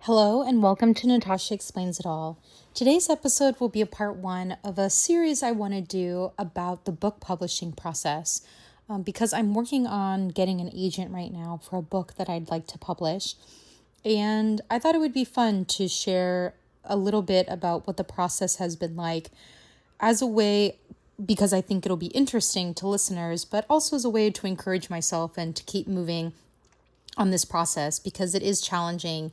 Hello and welcome to Natasha Explains It All. Today's episode will be a part one of a series I want to do about the book publishing process because I'm working on getting an agent right now for a book that I'd like to publish. And I thought it would be fun to share a little bit about what the process has been like as a way, because I think it'll be interesting to listeners, but also as a way to encourage myself and to keep moving on this process because it is challenging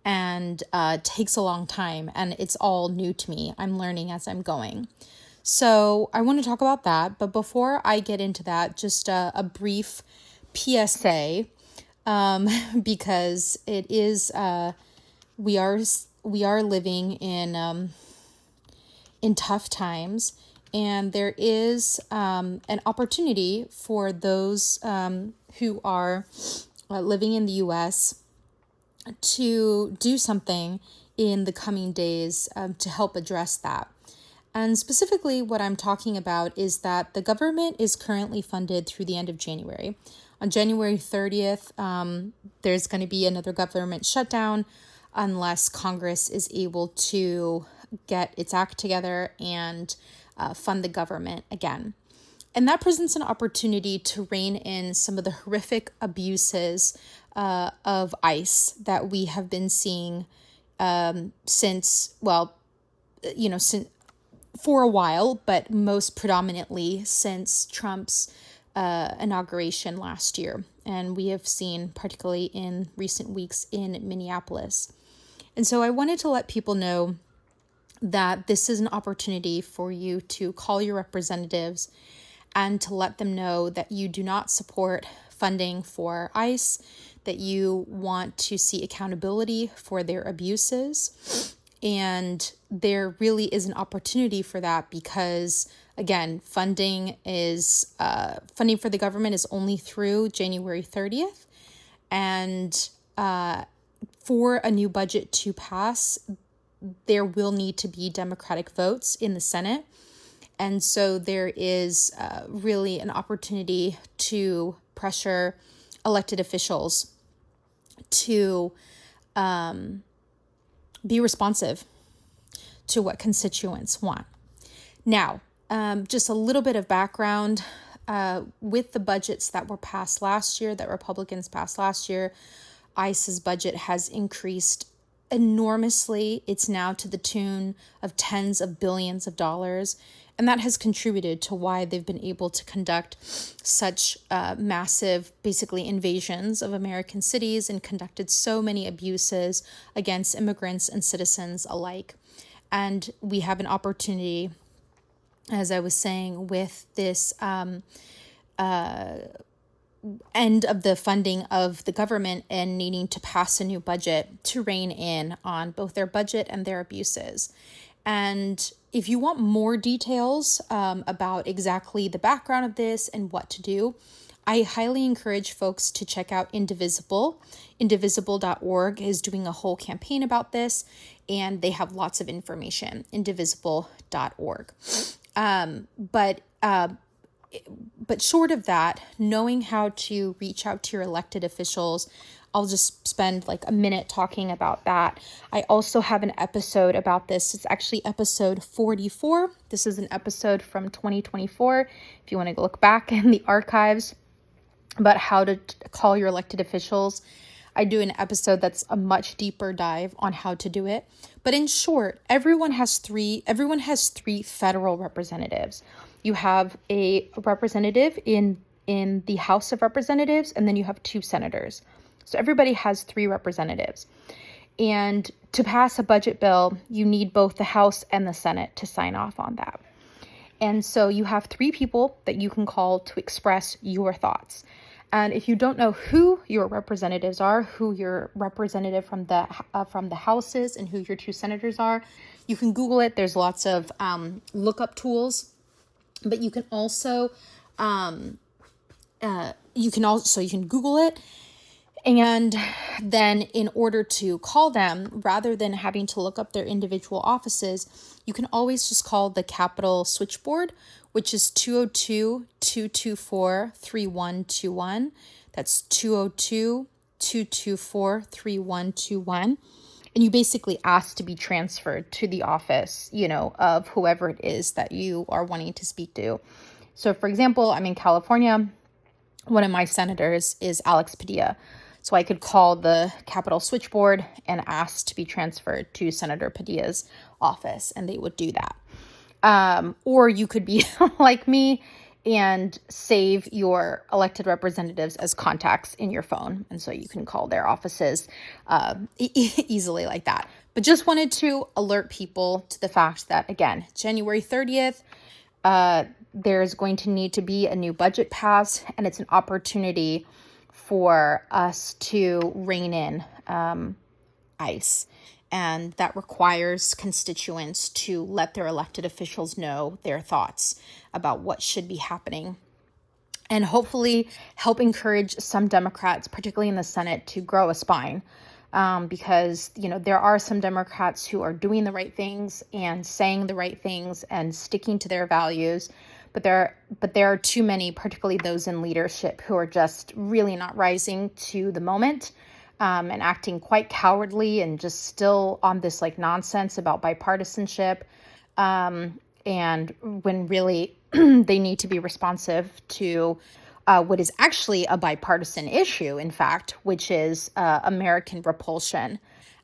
and takes a long time, and it's all new to me. I'm learning as I'm going. So I want to talk about that, but before I get into that, just a brief PSA, because it is we are living in tough times, and there is an opportunity for those who are living in the U.S. to do something in the coming days to help address that. And specifically what I'm talking about is that the government is currently funded through the end of January. On January 30th, there's going to be another government shutdown unless Congress is able to get its act together and fund the government again. And that presents an opportunity to rein in some of the horrific abuses of ICE that we have been seeing since for a while, but most predominantly since Trump's inauguration last year. And we have seen, particularly in recent weeks, in Minneapolis. And so I wanted to let people know that this is an opportunity for you to call your representatives and to let them know that you do not support funding for ICE, that you want to see accountability for their abuses. And there really is an opportunity for that because, again, funding for the government is only through January 30th. And for a new budget to pass, there will need to be Democratic votes in the Senate. And so there is really an opportunity to pressure elected officials to be responsive to what constituents want. Now, just a little bit of background. With the budgets that were passed last year, that Republicans passed last year, ICE's budget has increased enormously. It's now to the tune of tens of billions of dollars. And that has contributed to why they've been able to conduct such massive, basically, invasions of American cities and conducted so many abuses against immigrants and citizens alike. And we have an opportunity, as I was saying, with this end of the funding of the government and needing to pass a new budget to rein in on both their budget and their abuses. And if you want more details about exactly the background of this and what to do, I highly encourage folks to check out Indivisible. Indivisible.org is doing a whole campaign about this, and they have lots of information. Indivisible.org. But short of that, knowing how to reach out to your elected officials, I'll just spend like a minute talking about that. I also have an episode about this. It's actually episode 44. This is an episode from 2024. If you want to look back in the archives about how to call your elected officials, I do an episode that's a much deeper dive on how to do it. But in short, everyone has three federal representatives. You have a representative in the House of Representatives, and then you have 2 senators. So everybody has 3 representatives. And to pass a budget bill, you need both the House and the Senate to sign off on that. And so you have 3 people that you can call to express your thoughts. And if you don't know who your representatives are, who your representative from the House is, and who your 2 senators are, you can Google it. There's lots of lookup tools, but you can also you can Google it. And then in order to call them, rather than having to look up their individual offices, you can always just call the Capitol Switchboard, which is 202-224-3121. That's 202-224-3121. and you basically ask to be transferred to the office, of whoever it is that you are wanting to speak to. So for example, I'm in California. One of my senators is Alex Padilla. So I could call the Capitol Switchboard and ask to be transferred to Senator Padilla's office, and they would do that. Or you could be like me and save your elected representatives as contacts in your phone. And so you can call their offices easily like that. But just wanted to alert people to the fact that, again, January 30th, there's going to need to be a new budget passed, and it's an opportunity for us to rein in ICE. And that requires constituents to let their elected officials know their thoughts about what should be happening, and hopefully help encourage some Democrats, particularly in the Senate, to grow a spine. Because, there are some Democrats who are doing the right things and saying the right things and sticking to their values. But there are too many, particularly those in leadership, who are just really not rising to the moment, and acting quite cowardly and just still on this nonsense about bipartisanship. And when really they need to be responsive to what is actually a bipartisan issue, in fact, which is American repulsion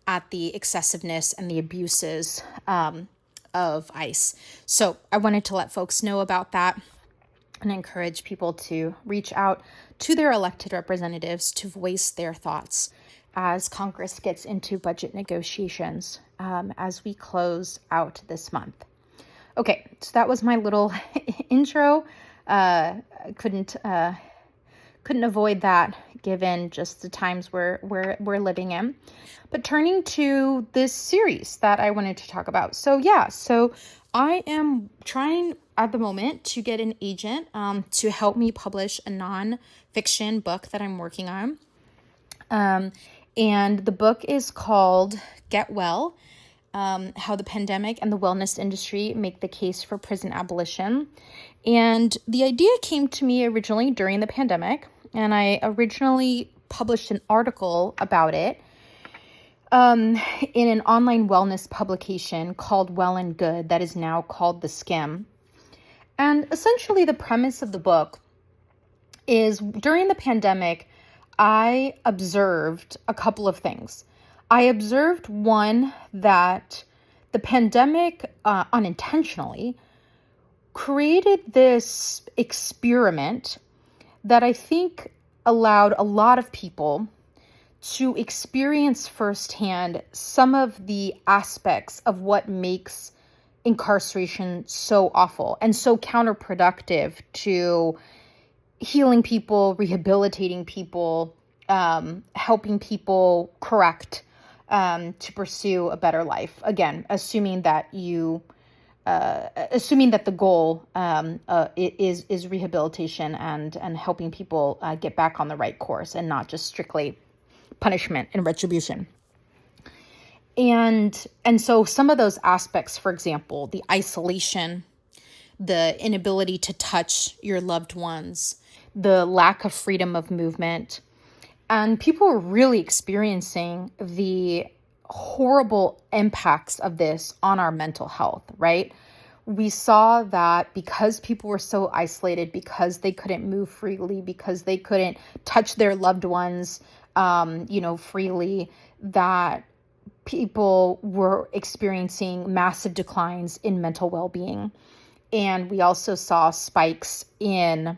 at the excessiveness and the abuses of ICE. So I wanted to let folks know about that and encourage people to reach out to their elected representatives to voice their thoughts as Congress gets into budget negotiations as we close out this month. Okay, so that was my little intro. Couldn't avoid that given just the times we're living in. But turning to this series that I wanted to talk about. So I am trying at the moment to get an agent to help me publish a nonfiction book that I'm working on. And the book is called Get Well, How the Pandemic and the Wellness Industry Make the Case for Prison Abolition. And the idea came to me originally during the pandemic, and I originally published an article about it in an online wellness publication called Well and Good that is now called The Skim. And essentially the premise of the book is during the pandemic, I observed a couple of things. I observed, one, that the pandemic unintentionally created this experiment that I think allowed a lot of people to experience firsthand some of the aspects of what makes incarceration so awful and so counterproductive to healing people, rehabilitating people, helping people correct, to pursue a better life. Again, assuming that the goal is rehabilitation and helping people get back on the right course, and not just strictly punishment and retribution. And so some of those aspects, for example, the isolation, the inability to touch your loved ones, the lack of freedom of movement, and people were really experiencing the horrible impacts of this on our mental health, right? We saw that because people were so isolated, because they couldn't move freely, because they couldn't touch their loved ones, freely, that people were experiencing massive declines in mental well-being. And we also saw spikes in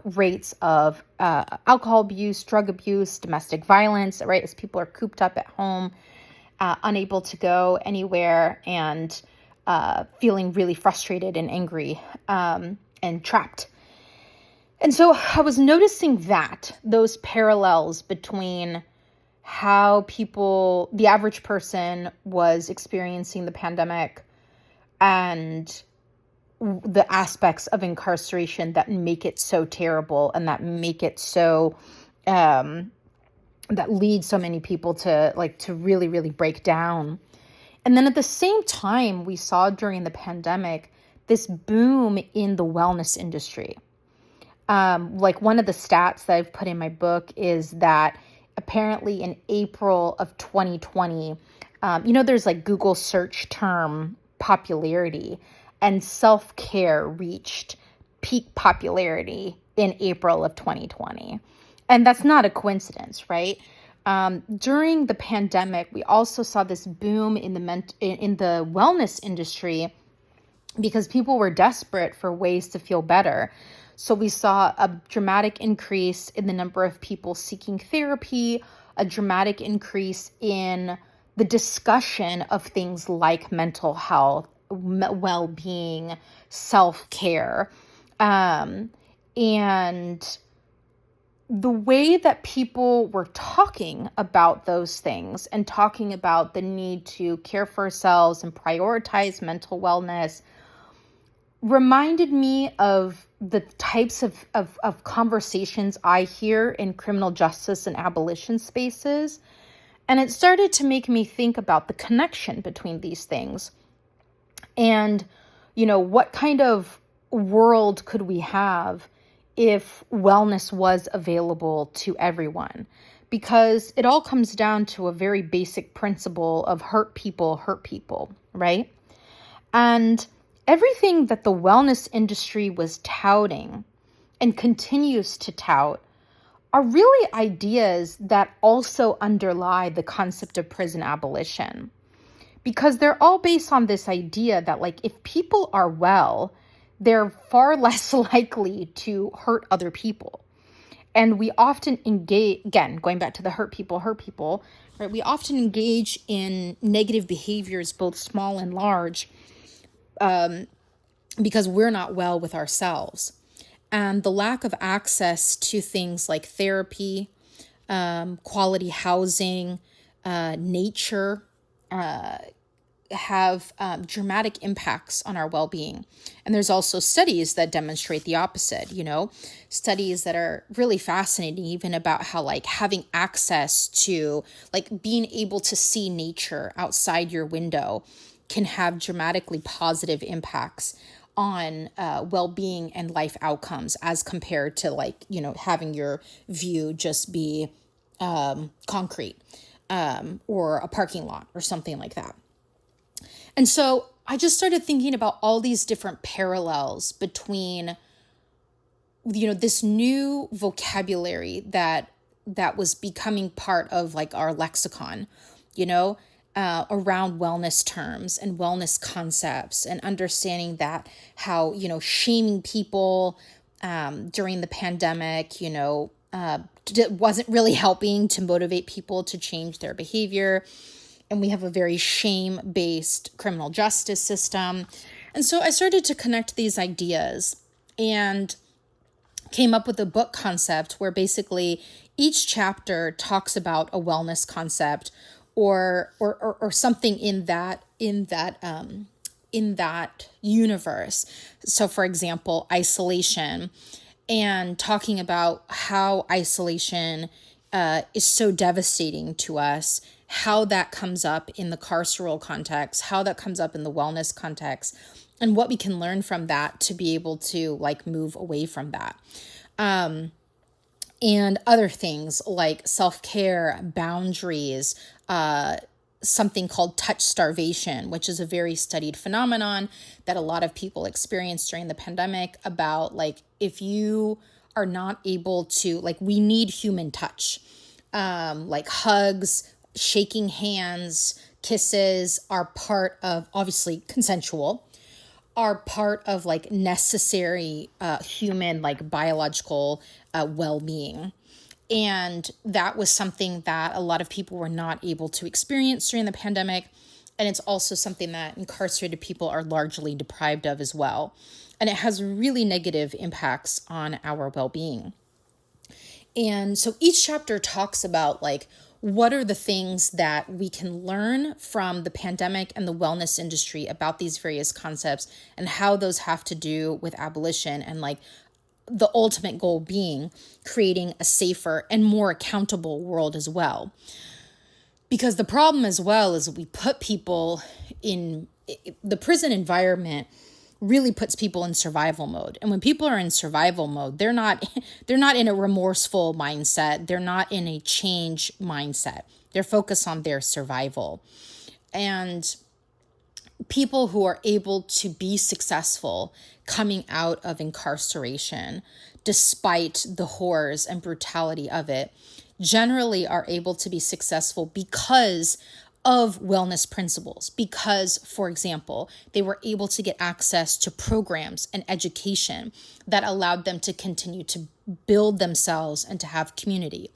rates of alcohol abuse, drug abuse, domestic violence, right? As people are cooped up at home, unable to go anywhere, and feeling really frustrated and angry and trapped. And so I was noticing those parallels between how the average person was experiencing the pandemic and the aspects of incarceration that make it so terrible and that make it so, that lead so many people to really, really break down. And then at the same time, we saw during the pandemic this boom in the wellness industry. One of the stats that I've put in my book is that apparently in April of 2020, there's like Google search term popularity, and self-care reached peak popularity in April of 2020. And that's not a coincidence, right? During the pandemic, we also saw this boom in the wellness industry because people were desperate for ways to feel better. So we saw a dramatic increase in the number of people seeking therapy, a dramatic increase in the discussion of things like mental health, well-being, self-care. And the way that people were talking about those things and talking about the need to care for ourselves and prioritize mental wellness reminded me of the types of conversations I hear in criminal justice and abolition spaces. And it started to make me think about the connection between these things. And, what kind of world could we have if wellness was available to everyone? Because it all comes down to a very basic principle of hurt people, right? And everything that the wellness industry was touting and continues to tout are really ideas that also underlie the concept of prison abolition. Because they're all based on this idea that, like, if people are well, they're far less likely to hurt other people. And we often engage, again, going back to the hurt people, right? We often engage in negative behaviors, both small and large, because we're not well with ourselves. And the lack of access to things like therapy, quality housing, nature, have dramatic impacts on our well-being. And there's also studies that demonstrate the opposite, studies that are really fascinating, even about how, like, having access to, like, being able to see nature outside your window can have dramatically positive impacts on well-being and life outcomes as compared to, like, having your view just be concrete or a parking lot or something like that. And so I just started thinking about all these different parallels between, this new vocabulary that was becoming part of, like, our lexicon, around wellness terms and wellness concepts, and understanding that how, shaming people during the pandemic, wasn't really helping to motivate people to change their behavior. And we have a very shame-based criminal justice system. And so I started to connect these ideas and came up with a book concept where basically each chapter talks about a wellness concept or something in that universe. So, for example, isolation, and talking about how isolation is so devastating to us, how that comes up in the carceral context, how that comes up in the wellness context, and what we can learn from that to be able to, like, move away from that. And other things like self-care, boundaries, something called touch starvation, which is a very studied phenomenon that a lot of people experienced during the pandemic, about, like, if you are not able to, like, we need human touch, like hugs, shaking hands, kisses are part of, obviously consensual, are part of, like, necessary human, like, biological well-being. And that was something that a lot of people were not able to experience during the pandemic. And it's also something that incarcerated people are largely deprived of as well. And it has really negative impacts on our well-being. And so each chapter talks about, like, what are the things that we can learn from the pandemic and the wellness industry about these various concepts, and how those have to do with abolition, and, like, the ultimate goal being creating a safer and more accountable world as well. Because the problem as well is we put people in the prison environment really puts people in survival mode. And when people are in survival mode, they're not in a remorseful mindset. They're not in a change mindset. They're focused on their survival. And people who are able to be successful coming out of incarceration, despite the horrors and brutality of it, generally are able to be successful because of wellness principles. Because, for example, they were able to get access to programs and education that allowed them to continue to build themselves and to have community.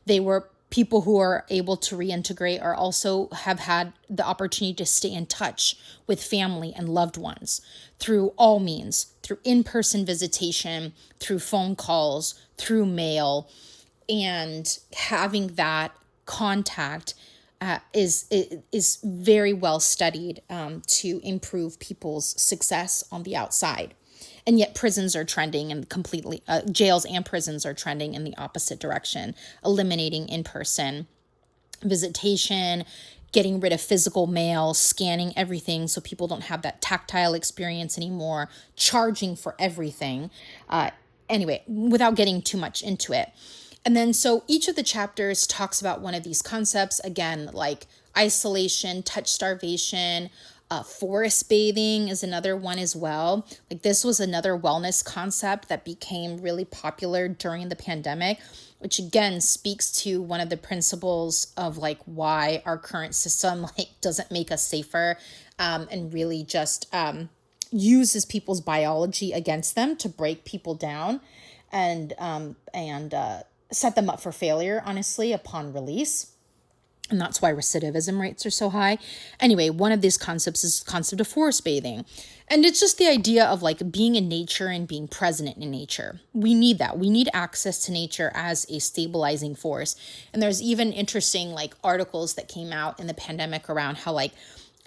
They were people who are able to reintegrate or also have had the opportunity to stay in touch with family and loved ones through all means, through in-person visitation, through phone calls, through mail, and having that contact is very well studied to improve people's success on the outside. And yet prisons are trending and completely, jails and prisons are trending in the opposite direction, eliminating in-person visitation, getting rid of physical mail, scanning everything so people don't have that tactile experience anymore, charging for everything. Anyway, without getting too much into it. And then so each of the chapters talks about one of these concepts, again, like isolation, touch starvation, forest bathing is another one as well. Like this was another wellness concept that became really popular during the pandemic, which again speaks to one of the principles of like why our current system like doesn't make us safer, and really just uses people's biology against them to break people down and set them up for failure, honestly, upon release. And that's why recidivism rates are so high. Anyway, one of these concepts is the concept of forest bathing. And it's just the idea of like being in nature and being present in nature. We need that. We need access to nature as a stabilizing force. And there's even interesting like articles that came out in the pandemic around how like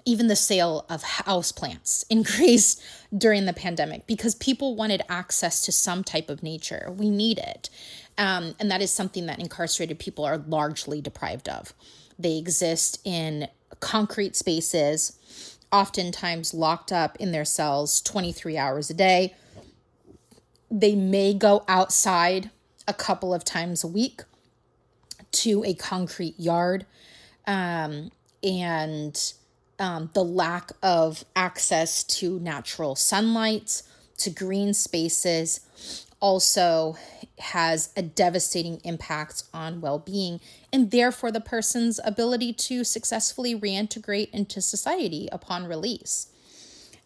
even the sale of houseplants increased during the pandemic because people wanted access to some type of nature. We need it. And that is something that incarcerated people are largely deprived of. They exist in concrete spaces, oftentimes locked up in their cells 23 hours a day. They may go outside a couple of times a week to a concrete yard. And the lack of access to natural sunlight, to green spaces, also has a devastating impact on well-being and therefore the person's ability to successfully reintegrate into society upon release.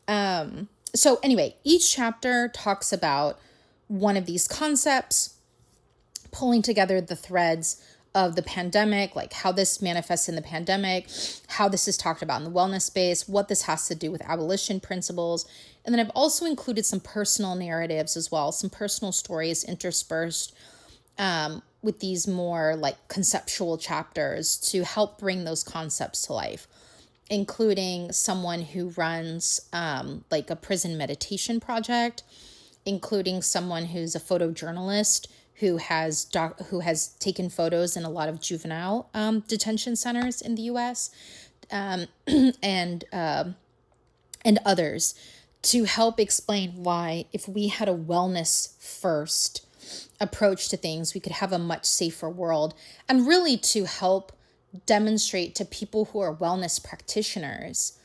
So anyway, each chapter talks about one of these concepts, pulling together the threads of the pandemic, like how this manifests in the pandemic, how this is talked about in the wellness space, what this has to do with abolition principles. And then I've also included some personal narratives as well, some personal stories interspersed with these more like conceptual chapters to help bring those concepts to life, including someone who runs like a prison meditation project, including someone who's a photojournalist who has taken photos in a lot of juvenile detention centers in the U.S. And others to help explain why if we had a wellness first approach to things, we could have a much safer world, and really to help demonstrate to people who are wellness practitioners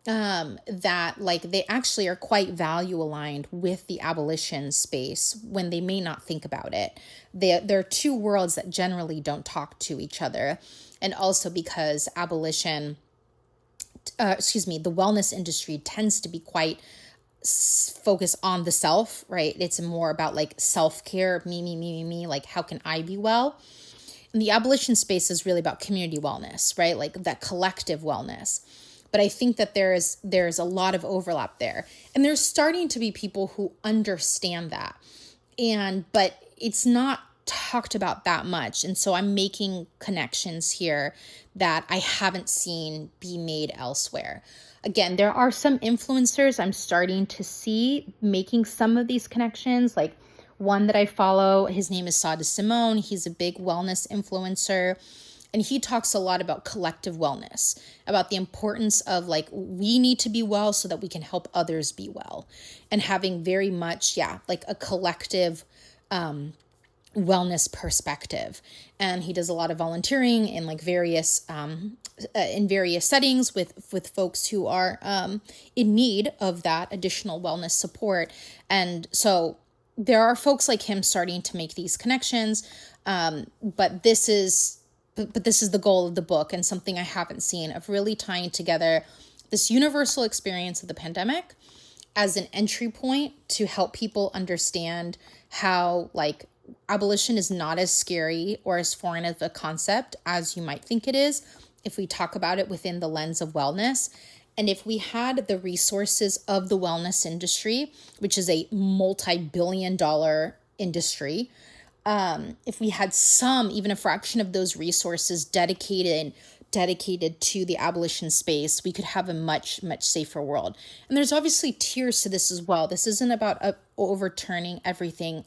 that like they actually are quite value aligned with the abolition space when they may not think about it. There are two worlds that generally don't talk to each other. And also because abolition, the wellness industry tends to be quite focused on the self, right? It's more about like self-care, me, like how can I be well? And the abolition space is really about community wellness, right? Like that collective wellness. But I think that there's a lot of overlap there. And there's starting to be people who understand that. But it's not talked about that much. And so I'm making connections here that I haven't seen be made elsewhere. Again, there are some influencers I'm starting to see making some of these connections. Like one that I follow, his name is Sada Simone. He's a big wellness influencer. And he talks a lot about collective wellness, about the importance of like, we need to be well so that we can help others be well, and having very much, like a collective wellness perspective. And he does a lot of volunteering in like various settings with folks who are in need of that additional wellness support. And so there are folks like him starting to make these connections, but this is the goal of the book, and something I haven't seen, of really tying together this universal experience of the pandemic as an entry point to help people understand how like abolition is not as scary or as foreign of a concept as you might think it is if we talk about it within the lens of wellness. And if we had the resources of the wellness industry, which is a multi-billion-dollar industry, if we had even a fraction of those resources dedicated to the abolition space, we could have a much, much safer world. And there's obviously tiers to this as well. This isn't about overturning everything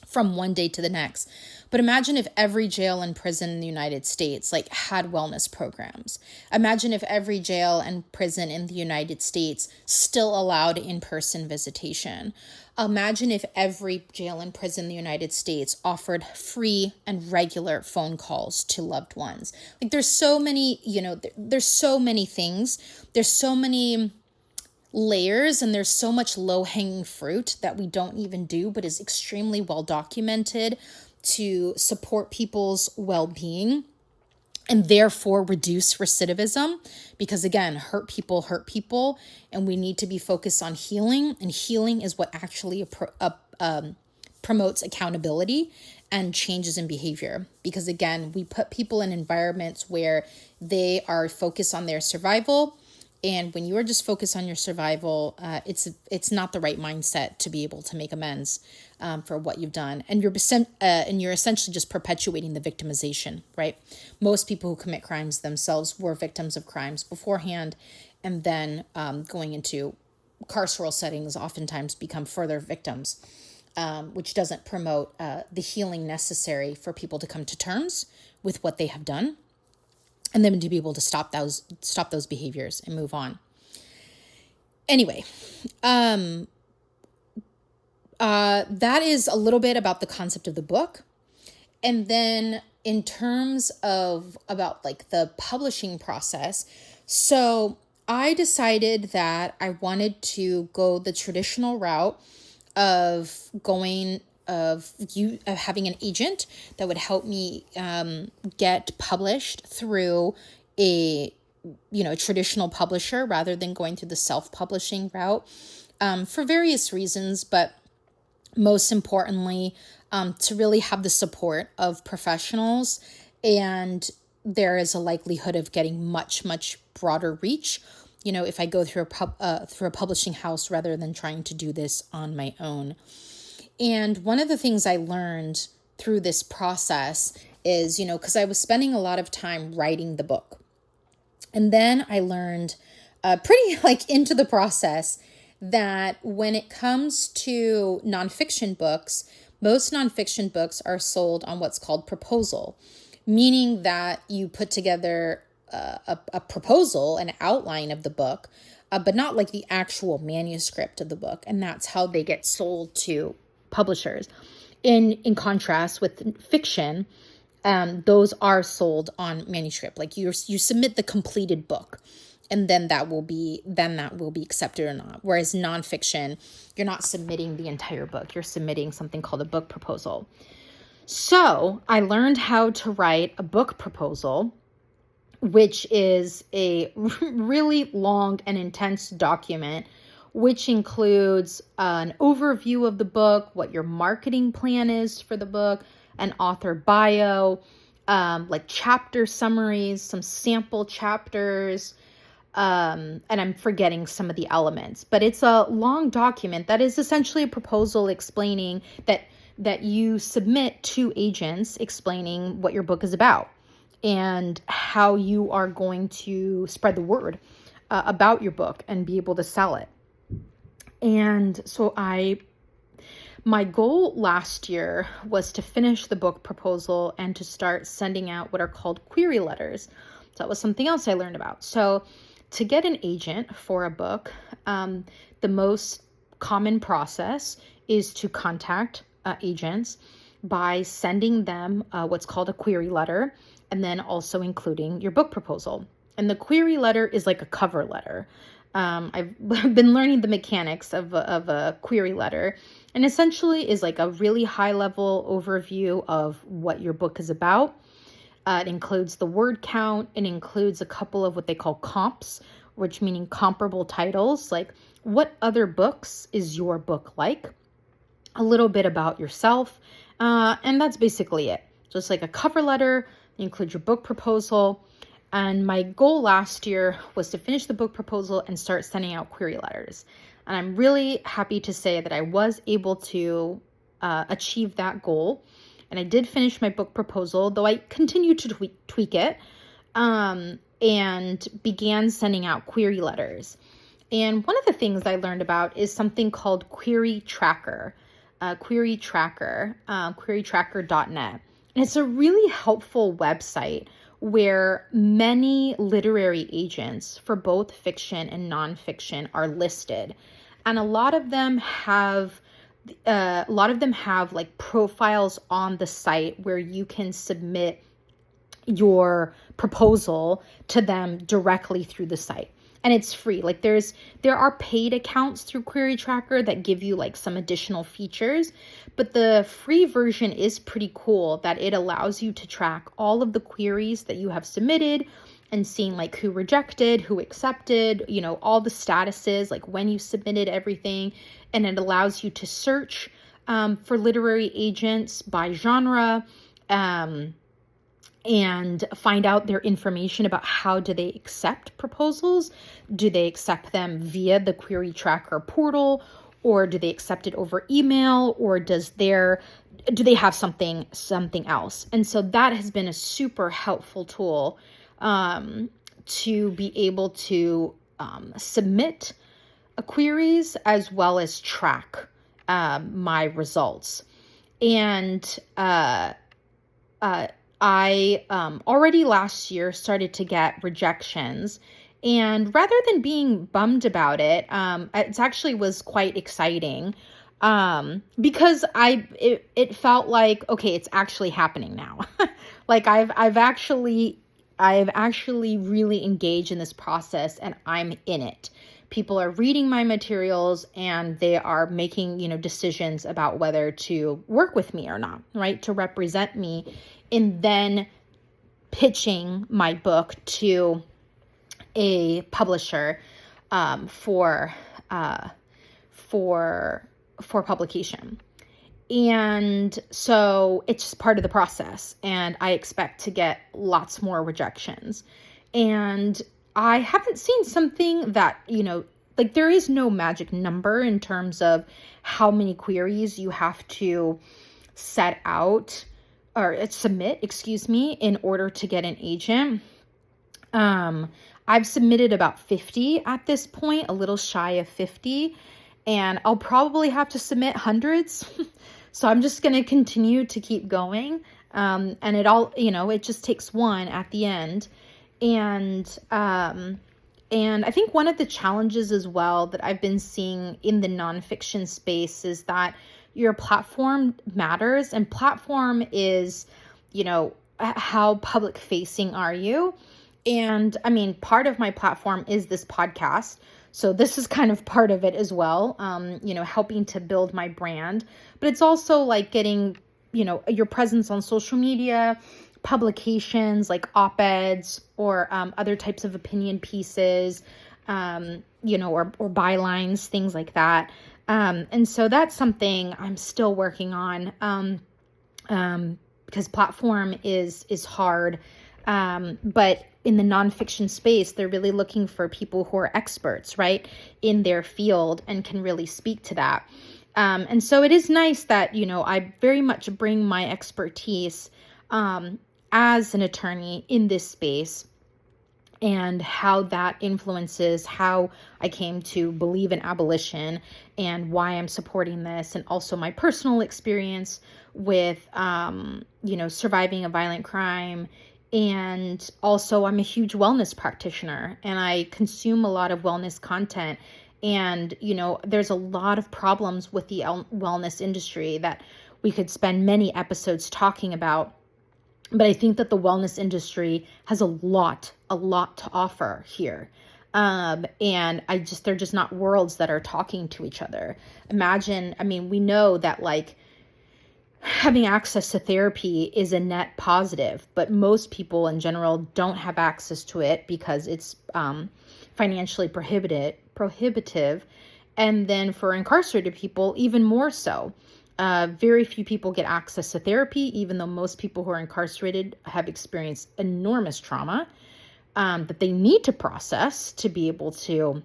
from one day to the next. But imagine if every jail and prison in the United States like had wellness programs. Imagine if every jail and prison in the United States still allowed in-person visitation. Imagine if every jail and prison in the United States offered free and regular phone calls to loved ones. Like there's so many, there's so many things. There's so many layers, and there's so much low-hanging fruit that we don't even do, but is extremely well documented to support people's well-being and therefore reduce recidivism, because again, hurt people, and we need to be focused on healing, and healing is what actually promotes accountability and changes in behavior. Because again, we put people in environments where they are focused on their survival. And when you are just focused on your survival, it's not the right mindset to be able to make amends for what you've done. And you're essentially just perpetuating the victimization, right? Most people who commit crimes themselves were victims of crimes beforehand, and then going into carceral settings oftentimes become further victims, which doesn't promote the healing necessary for people to come to terms with what they have done, and then to be able to stop those behaviors and move on. Anyway, that is a little bit about the concept of the book. And then in terms of about like the publishing process, so I decided that I wanted to go the traditional route of having an agent that would help me get published through a traditional publisher rather than going through the self-publishing route for various reasons, but most importantly, to really have the support of professionals, and there is a likelihood of getting much, much broader reach, if I go through a publishing house rather than trying to do this on my own. And one of the things I learned through this process is, because I was spending a lot of time writing the book. And then I learned pretty into the process that when it comes to nonfiction books, most nonfiction books are sold on what's called proposal, meaning that you put together a proposal, an outline of the book, but not like the actual manuscript of the book. And that's how they get sold to publishers. In contrast with fiction, those are sold on manuscript. Like you submit the completed book, and then that will be accepted or not. Whereas nonfiction, you're not submitting the entire book. You're submitting something called a book proposal. So I learned how to write a book proposal, which is a really long and intense document, which includes an overview of the book, what your marketing plan is for the book, an author bio, like chapter summaries, some sample chapters, and I'm forgetting some of the elements. But it's a long document that is essentially a proposal explaining that you submit to agents, explaining what your book is about and how you are going to spread the word about your book and be able to sell it. And so I My goal last year was to finish the book proposal and to start sending out what are called query letters. So that was something else I learned about. So to get an agent for a book, the most common process is to contact agents by sending them what's called a query letter, and then also including your book proposal. And the query letter is like a cover letter. I've been learning the mechanics of a query letter, and essentially is like a really high level overview of what your book is about. It includes the word count. It includes a couple of what they call comps, which meaning comparable titles, like what other books is your book like, a little bit about yourself, and that's basically it. Just like a cover letter, include your book proposal. And my goal last year was to finish the book proposal and start sending out query letters. And I'm really happy to say that I was able to achieve that goal. And I did finish my book proposal, though I continued to tweak it, and began sending out query letters. And one of the things I learned about is something called Query Tracker, querytracker.net. And it's a really helpful website where many literary agents for both fiction and nonfiction are listed. And a lot of them have like profiles on the site where you can submit your proposal to them directly through the site. And it's free. Like there are paid accounts through Query Tracker that give you like some additional features, but the free version is pretty cool that it allows you to track all of the queries that you have submitted and seeing like who rejected, who accepted, all the statuses, like when you submitted everything. And it allows you to search for literary agents by genre, and find out their information about how do they accept proposals. Do they accept them via the Query Tracker portal, or do they accept it over email, or do they have something else? And so that has been a super helpful tool to be able to submit queries as well as track my results. And I already last year started to get rejections, and rather than being bummed about it, it actually was quite exciting because it felt like, okay, it's actually happening now. Like I've actually really engaged in this process, and I'm in it. People are reading my materials and they are making, decisions about whether to work with me or not, right? To represent me in then pitching my book to a publisher for publication. And so it's just part of the process, and I expect to get lots more rejections. And I haven't seen something that, like there is no magic number in terms of how many queries you have to set out or submit, in order to get an agent. I've submitted about 50 at this point, a little shy of 50, and I'll probably have to submit hundreds. So I'm just going to continue to keep going. And it all, it just takes one at the end. And I think one of the challenges as well that I've been seeing in the nonfiction space is that your platform matters, and platform is, how public facing are you? And I mean, part of my platform is this podcast. So this is kind of part of it as well, helping to build my brand, but it's also like getting, your presence on social media, publications like op-eds or other types of opinion pieces, or bylines, things like that. And so that's something I'm still working on because platform is hard. But in the nonfiction space, they're really looking for people who are experts, right, in their field and can really speak to that. And so it is nice that, I very much bring my expertise as an attorney in this space and how that influences how I came to believe in abolition and why I'm supporting this, and also my personal experience with, surviving a violent crime. And also, I'm a huge wellness practitioner and I consume a lot of wellness content. And, there's a lot of problems with the wellness industry that we could spend many episodes talking about. But I think that the wellness industry has a lot to offer here. And they're just not worlds that are talking to each other. We know that like having access to therapy is a net positive, but most people in general don't have access to it because it's financially prohibitive. And then for incarcerated people, even more so. Very few people get access to therapy, even though most people who are incarcerated have experienced enormous trauma that they need to process to be able to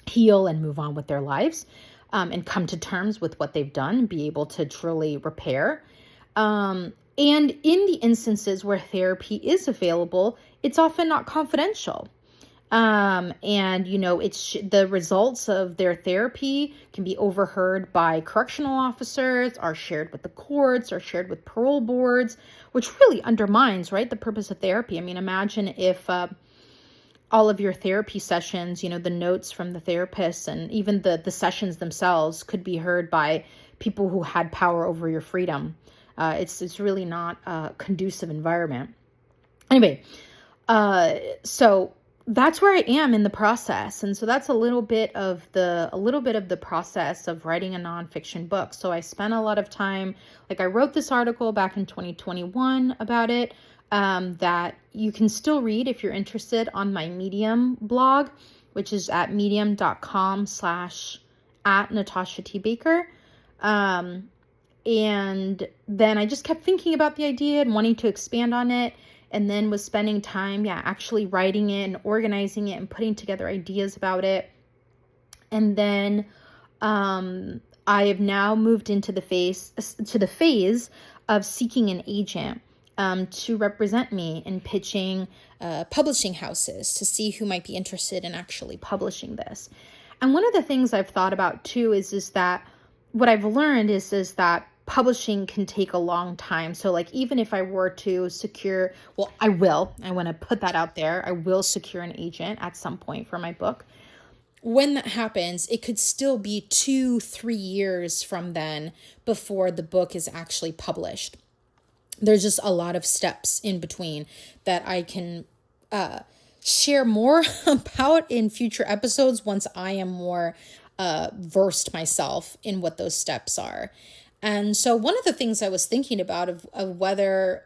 heal and move on with their lives, and come to terms with what they've done and be able to truly repair. And in the instances where therapy is available, it's often not confidential. The results of their therapy can be overheard by correctional officers, are shared with the courts, or shared with parole boards, which really undermines, right, the purpose of therapy. Imagine if all of your therapy sessions, the notes from the therapists and even the sessions themselves could be heard by people who had power over your freedom. It's really not a conducive environment. Anyway, so that's where I am in the process. And so that's a little bit of the process of writing a nonfiction book. So I spent a lot of time, I wrote this article back in 2021 about it, that you can still read if you're interested on my Medium blog, which is at medium.com/@NatashaTBaker. And then I just kept thinking about the idea and wanting to expand on it. And then was spending time, actually writing it and organizing it and putting together ideas about it. And then I have now moved into the phase of seeking an agent to represent me in pitching publishing houses to see who might be interested in actually publishing this. And one of the things I've thought about too is that what I've learned is that publishing can take a long time. So even if I were to secure, I want to put that out there. I will secure an agent at some point for my book. When that happens, it could still be 2-3 years from then before the book is actually published. There's just a lot of steps in between that I can share more about in future episodes once I am more versed myself in what those steps are. And so one of the things I was thinking about of whether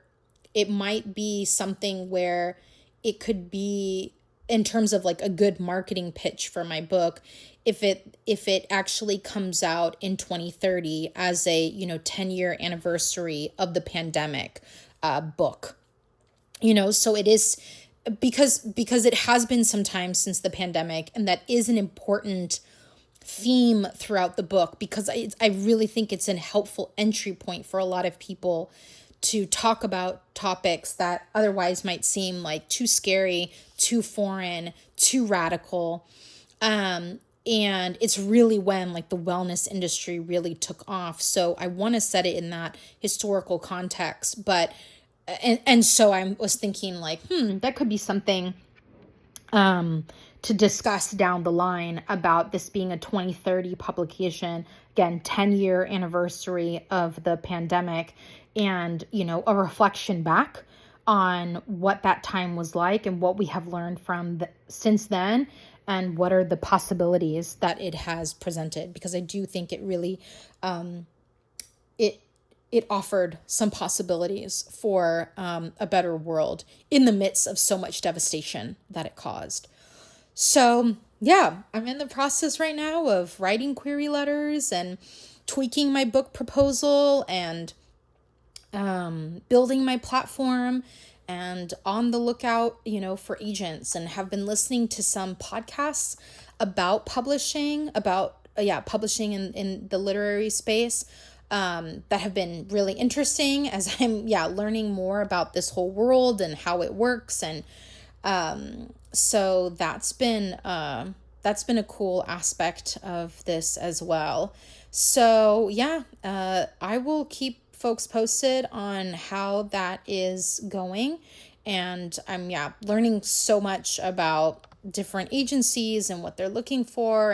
it might be something where it could be in terms of a good marketing pitch for my book, if it actually comes out in 2030 as a 10-year anniversary of the pandemic book. So it is because it has been some time since the pandemic, and that is an important theme throughout the book, because I really think it's a helpful entry point for a lot of people to talk about topics that otherwise might seem too scary, too foreign, too radical. And it's really when the wellness industry really took off. So I want to set it in that historical context. But and so I was thinking that could be something to discuss down the line about this being a 2030 publication, again, 10-year anniversary of the pandemic, and, a reflection back on what that time was like and what we have learned from since then, and what are the possibilities that it has presented, because I do think it really, it offered some possibilities for a better world in the midst of so much devastation that it caused. So I'm in the process right now of writing query letters and tweaking my book proposal and building my platform, and on the lookout, for agents, and have been listening to some podcasts about publishing, publishing in the literary space, that have been really interesting as I'm, learning more about this whole world and how it works. And So that's been a cool aspect of this as well. So yeah, I will keep folks posted on how that is going. And I'm learning so much about different agencies and what they're looking for,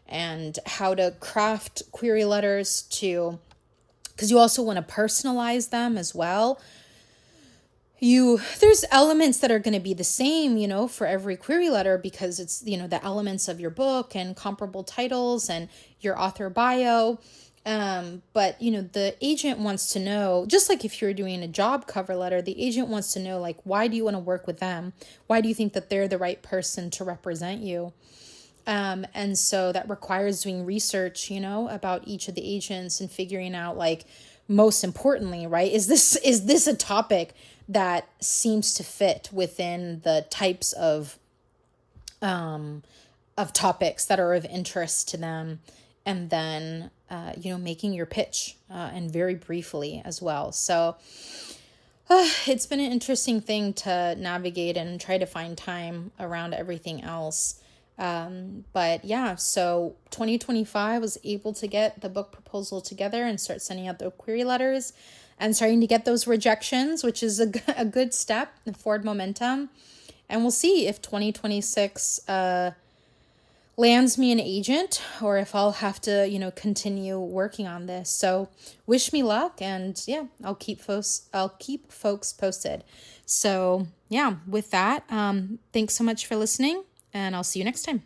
and how to craft query letters to, because you also want to personalize them as well. There's elements that are going to be the same, for every query letter, because it's, the elements of your book and comparable titles and your author bio. But the agent wants to know, just like if you're doing a job cover letter, the agent wants to know, like, why do you want to work with them? Why do you think that they're the right person to represent you? And so that requires doing research, about each of the agents and figuring out, like, most importantly, right, is this a topic that seems to fit within the types of topics that are of interest to them, and then making your pitch, and very briefly as well. So it's been an interesting thing to navigate and try to find time around everything else. But yeah, so 2025 was able to get the book proposal together and start sending out the query letters and starting to get those rejections, which is a good step in forward momentum. And we'll see if 2026 lands me an agent, or if I'll have to, continue working on this. So wish me luck, and yeah, I'll keep folks posted. So yeah, with that, thanks so much for listening, and I'll see you next time.